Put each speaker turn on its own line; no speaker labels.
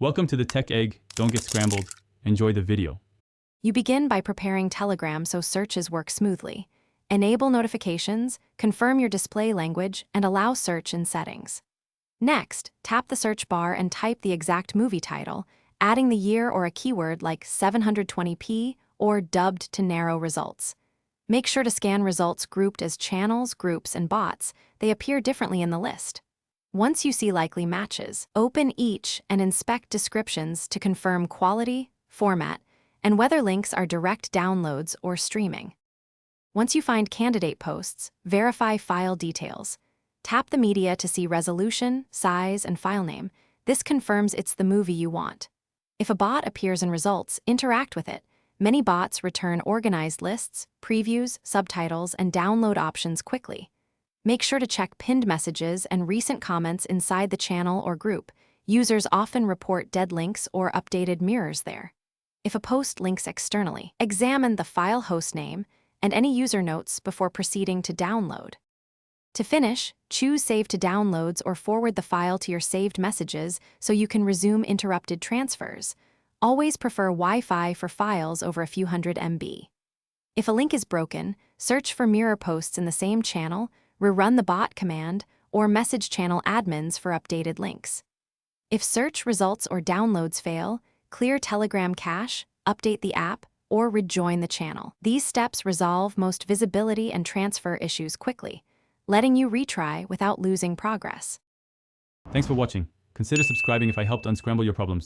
Welcome to the Tech Egg. Don't get scrambled. Enjoy the video.
You begin by preparing Telegram so searches work smoothly. Enable notifications, confirm your display language, and allow search in settings. Next, tap the search bar and type the exact movie title, adding the year or a keyword like 720p or dubbed to narrow results. Make sure to scan results grouped as channels, groups, and bots. They appear differently in the list. Once you see likely matches, open each and inspect descriptions to confirm quality, format, and whether links are direct downloads or streaming. Once you find candidate posts, verify file details. Tap the media to see resolution, size, and file name. This confirms it's the movie you want. If a bot appears in results, interact with it. Many bots return organized lists, previews, subtitles, and download options quickly. Make sure to check pinned messages and recent comments inside the channel or group. Users often report dead links or updated mirrors there. If a post links externally, examine the file host name and any user notes before proceeding to download. To finish, choose Save to Downloads or forward the file to your saved messages so you can resume interrupted transfers. Always prefer Wi-Fi for files over a few hundred MB. If a link is broken, search for mirror posts in the same channel, rerun the bot command, or message channel admins for updated links. If search results or downloads fail, clear Telegram cache, update the app, or rejoin the channel. These steps resolve most visibility and transfer issues quickly, letting you retry without losing progress.
Thanks for watching. Consider subscribing if I helped unscramble your problems.